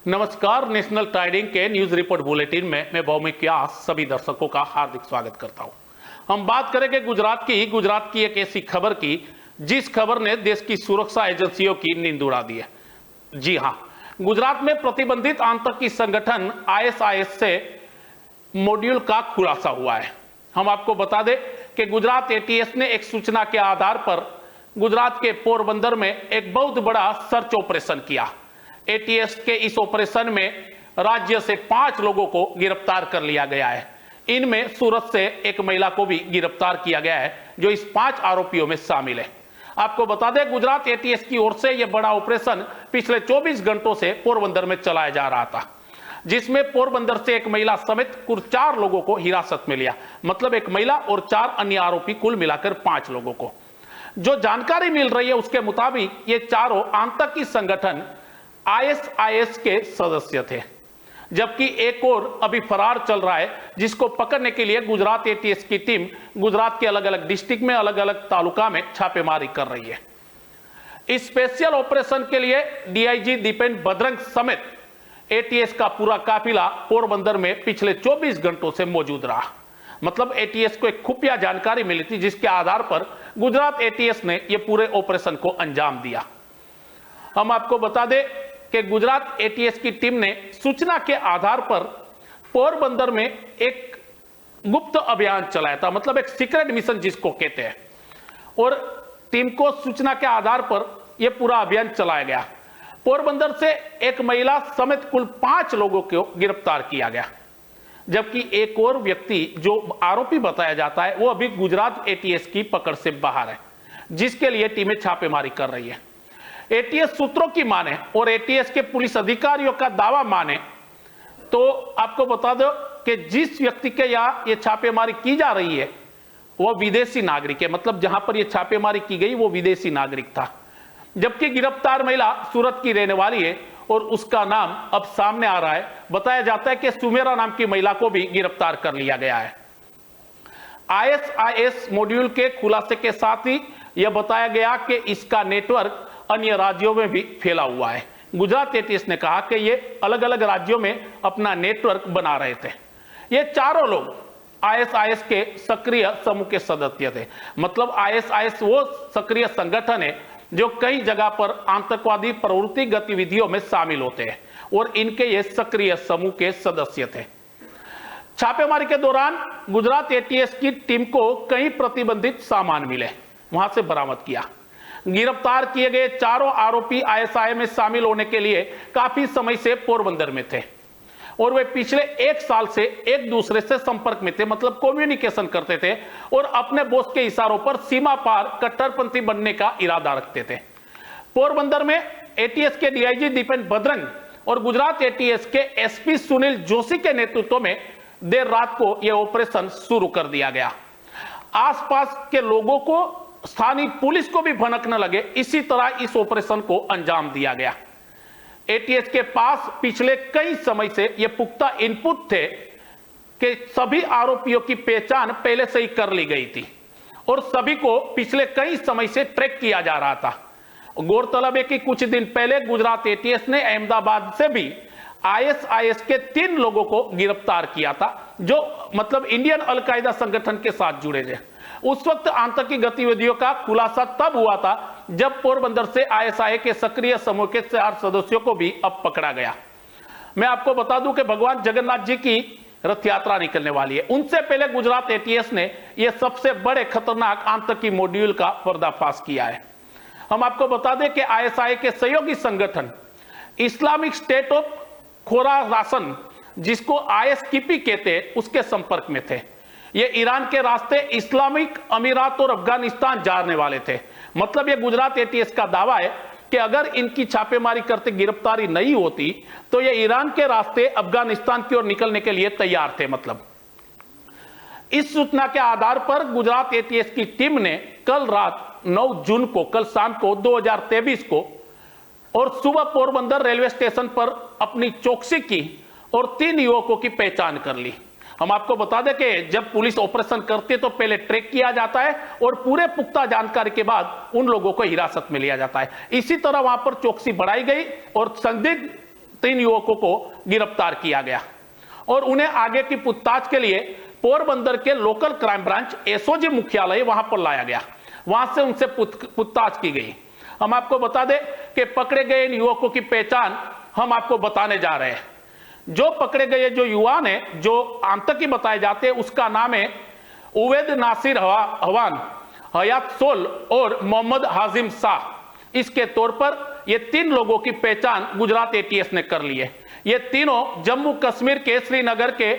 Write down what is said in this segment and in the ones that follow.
नमस्कार। नेशनल ट्राइडिंग के news report bulletin में मैं भौमिक व्यास सभी दर्शकों का हार्दिक स्वागत करता हूं। हम बात करेंगे गुजरात की एक ऐसी खबर की जिस खबर ने देश की सुरक्षा एजेंसियों की नींद उड़ा दी है। जी हां, गुजरात में प्रतिबंधित आतंकी संगठन आईएसआईएस से मॉड्यूल का खुलासा हुआ है। हम आपको बता दें कि गुजरात एटीएस ने एक सूचना के आधार पर गुजरात के पोरबंदर में एक बहुत बड़ा सर्च ऑपरेशन किया। एटीएस के इस ऑपरेशन में राज्य से 5 लोगों को गिरफ्तार कर लिया गया है। इनमें सूरत से एक महिला को भी गिरफ्तार किया गया है जो इस 5 आरोपियों में शामिल है। आपको बता दें, गुजरात एटीएस की ओर से यह बड़ा ऑपरेशन पिछले 24 घंटों से पोरबंदर में चलाया जा रहा था, जिसमें पोरबंदर से एक महिला समेत कुल 4 लोगों को हिरासत में लिया। मतलब एक महिला और 4 अन्य आरोपी, कुल मिलाकर 5 लोगों को। जो जानकारी मिल रही है उसके मुताबिक ये चारों आतंकी संगठन आईएसआईएस के सदस्य थे, जबकि एक और अभी फरार चल रहा है, जिसको पकड़ने के लिए गुजरात एटीएस की टीम गुजरात के अलग अलग डिस्ट्रिक्ट में, अलग अलग तालुका में छापेमारी कर रही है। इस स्पेशल ऑपरेशन के लिए डीआईजी दीपेन बद्रंग समेत एटीएस का पूरा काफिला पोरबंदर में पिछले 24 घंटों से मौजूद रहा। मतलब एटीएस को एक खुफिया जानकारी मिली थी, जिसके आधार पर गुजरात एटीएस ने यह पूरे ऑपरेशन को अंजाम दिया। हम आपको बता दें कि गुजरात एटीएस की टीम ने सूचना के आधार पर पोरबंदर में एक गुप्त अभियान चलाया था, मतलब एक सीक्रेट मिशन जिसको कहते हैं, और टीम को सूचना के आधार पर यह पूरा अभियान चलाया गया। पोरबंदर से एक महिला समेत कुल 5 लोगों को गिरफ्तार किया गया, जबकि एक और व्यक्ति जो आरोपी बताया जाता है वो अभी गुजरात एटीएस की पकड़ से बाहर है, जिसके लिए टीमें छापेमारी कर रही है। एटीएस सूत्रों की माने और एटीएस के पुलिस अधिकारियों का दावा माने तो आपको बता दो कि जिस व्यक्ति के यहां ये छापेमारी की जा रही है वह विदेशी नागरिक है। मतलब जहां पर यह छापेमारी की गई वो विदेशी नागरिक था, जबकि गिरफ्तार महिला सूरत की रहने वाली है और उसका नाम अब सामने आ रहा है। बताया जाता है कि सुमेरा नाम की महिला को भी गिरफ्तार कर लिया गया है। आईएसआईएस मॉड्यूल के खुलासे के साथ ही यह बताया गया कि इसका नेटवर्क अन्य राज्यों में भी फैला हुआ है। गुजरात एटीएस ने कहा कि ये अलग अलग राज्यों में अपना नेटवर्क बना रहे थे। ये चारों लोग आईएसआईएस के सक्रिय समूह के सदस्य थे। मतलब आईएसआईएस वो सक्रिय संगठन है जो कई जगह पर आतंकवादी प्रवृत्ति गतिविधियों में शामिल होते हैं और इनके ये सक्रिय समूह के सदस्य थे। छापेमारी के दौरान गुजरात एटीएस की टीम को कई प्रतिबंधित सामान मिले, वहां से बरामद किया। गिरफ्तार किए गए चारों आरोपी आईएसआईएस में शामिल होने के लिए काफी समय से पोरबंदर में थे और वे पिछले 1 साल से एक दूसरे से संपर्क में थे, मतलब कम्युनिकेशन करते थे और अपने बॉस के इशारों पर सीमा पार कट्टरपंथी बनने का इरादा रखते थे। पोरबंदर में एटीएस के डीआईजी दीपेन बद्रंग और गुजरात एटीएस के एसपी सुनील जोशी के नेतृत्व में देर रात को यह ऑपरेशन शुरू कर दिया गया। आसपास के लोगों को, स्थानीय पुलिस को भी भनक न लगे, इसी तरह इस ऑपरेशन को अंजाम दिया गया। एटीएस के पास पिछले कई समय से यह पुख्ता इनपुट थे कि सभी आरोपियों की पहचान पहले से ही कर ली गई थी और सभी को पिछले कई समय से ट्रैक किया जा रहा था। गौरतलब है कि कुछ दिन पहले गुजरात एटीएस ने अहमदाबाद से भी आईएसआईएस के 3 लोगों को गिरफ्तार किया था, जो मतलब इंडियन अलकायदा संगठन के साथ जुड़े थे। उस वक्त आतंकी गतिविधियों का खुलासा तब हुआ था जब पोरबंदर से आईएसआईएस के सक्रिय समूह के 4 सदस्यों को भी अब पकड़ा गया। मैं आपको बता दूं कि भगवान जगन्नाथ जी की रथ यात्रा निकलने वाली है। उनसे पहले गुजरात एटीएस ने यह सबसे बड़े खतरनाक आतंकी मॉड्यूल का पर्दाफाश किया है। हम आपको बता दें कि आईएसआईएस के सहयोगी संगठन इस्लामिक स्टेट ऑफ खोरासान, जिसको आईएसकेपी कहते हैं, उसके संपर्क में थे। ये ईरान के रास्ते इस्लामिक अमीरात और अफगानिस्तान जाने वाले थे। मतलब ये गुजरात एटीएस का दावा है कि अगर इनकी छापेमारी करते गिरफ्तारी नहीं होती तो ये ईरान के रास्ते अफगानिस्तान की ओर निकलने के लिए तैयार थे। मतलब इस सूचना के आधार पर गुजरात एटीएस की टीम ने कल रात 9 जून को, कल शाम को 2023 को और सुबह पोरबंदर रेलवे स्टेशन पर अपनी चौकसी की और 3 युवकों की पहचान कर ली। हम आपको बता दें कि जब पुलिस ऑपरेशन करती है तो पहले ट्रैक किया जाता है और पूरे पुख्ता जानकारी के बाद उन लोगों को हिरासत में लिया जाता है। इसी तरह वहां पर चौकसी बढ़ाई गई और संदिग्ध 3 युवकों को गिरफ्तार किया गया और उन्हें आगे की पूछताछ के लिए पोरबंदर के लोकल क्राइम ब्रांच एसओजी मुख्यालय वहां पर लाया गया। वहां से उनसे पूछताछ की गई। हम आपको बता दें कि पकड़े गए इन युवकों की पहचान हम आपको बताने जा रहे हैं। जो पकड़े गए जो युवा ने जो आतंकी बताए जाते हैं उसका नाम है उवैद नासिर हवान, हयात सोल और मोहम्मद हाजिम शाह। इसके तौर पर ये 3 लोगों की पहचान गुजरात एटीएस ने कर ली है। ये तीनों जम्मू कश्मीर के श्रीनगर के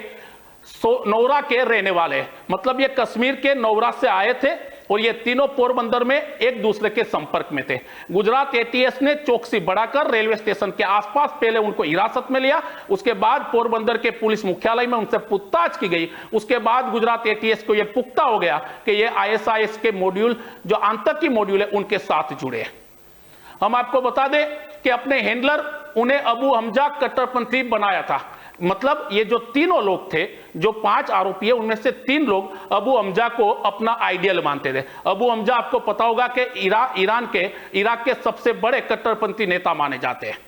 नौरा के रहने वाले हैं। मतलब ये कश्मीर के नौरा से आए थे और ये तीनों पोरबंदर में एक दूसरे के संपर्क में थे। गुजरात एटीएस ने चौकसी बढ़ाकर रेलवे स्टेशन के आसपास पहले उनको हिरासत में लिया, उसके बाद पोरबंदर के पुलिस मुख्यालय में उनसे पूछताछ की गई। उसके बाद गुजरात एटीएस को यह पुख्ता हो गया कि ये आईएसआईएस के मॉड्यूल जो आतंकी मॉड्यूल है उनके साथ जुड़े हैं। हम आपको बता दें कि अपने हैंडलर उन्हें अबू हमजा कट्टरपंथी बनाया था। मतलब ये जो तीनों लोग थे, जो 5 आरोपी है, उनमें से 3 लोग अबू हमजा को अपना आइडियल मानते थे। अबू हमजा आपको पता होगा कि इराक के सबसे बड़े कट्टरपंथी नेता माने जाते हैं।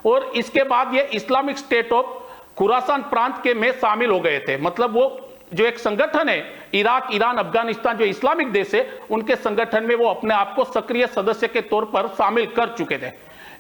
और इसके बाद ये इस्लामिक स्टेट ऑफ खुरासान प्रांत के में शामिल हो गए थे। मतलब वो जो एक संगठन है इराक, ईरान, अफगानिस्तान जो इस्लामिक देश है उनके संगठन में वो अपने आप को सक्रिय सदस्य के तौर पर शामिल कर चुके थे।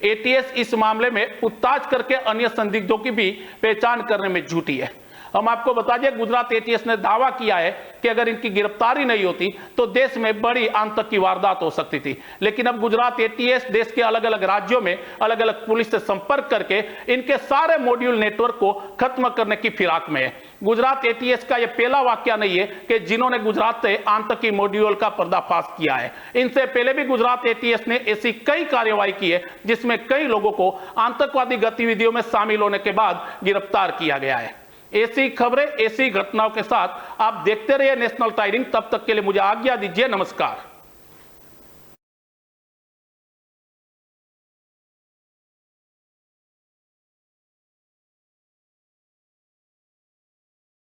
एटीएस इस मामले में पूछताछ करके अन्य संदिग्धों की भी पहचान करने में जुटी है। हम आपको बता दें गुजरात एटीएस ने दावा किया है कि अगर इनकी गिरफ्तारी नहीं होती तो देश में बड़ी आतंकी वारदात हो सकती थी। लेकिन अब गुजरात एटीएस देश के अलग अलग राज्यों में अलग अलग पुलिस से संपर्क करके इनके सारे मॉड्यूल नेटवर्क को खत्म करने की फिराक में है। गुजरात एटीएस का यह पहला वाकया नहीं है कि जिन्होंने गुजरात से आतंकी मॉड्यूल का पर्दाफाश किया है। इनसे पहले भी गुजरात एटीएस ने ऐसी कई कार्रवाई की है जिसमें कई लोगों को आतंकवादी गतिविधियों में शामिल होने के बाद गिरफ्तार किया गया है। ऐसी खबरें, ऐसी घटनाओं के साथ आप देखते रहिए नेशनल टाइमिंग। तब तक के लिए मुझे आज्ञा दीजिए। नमस्कार।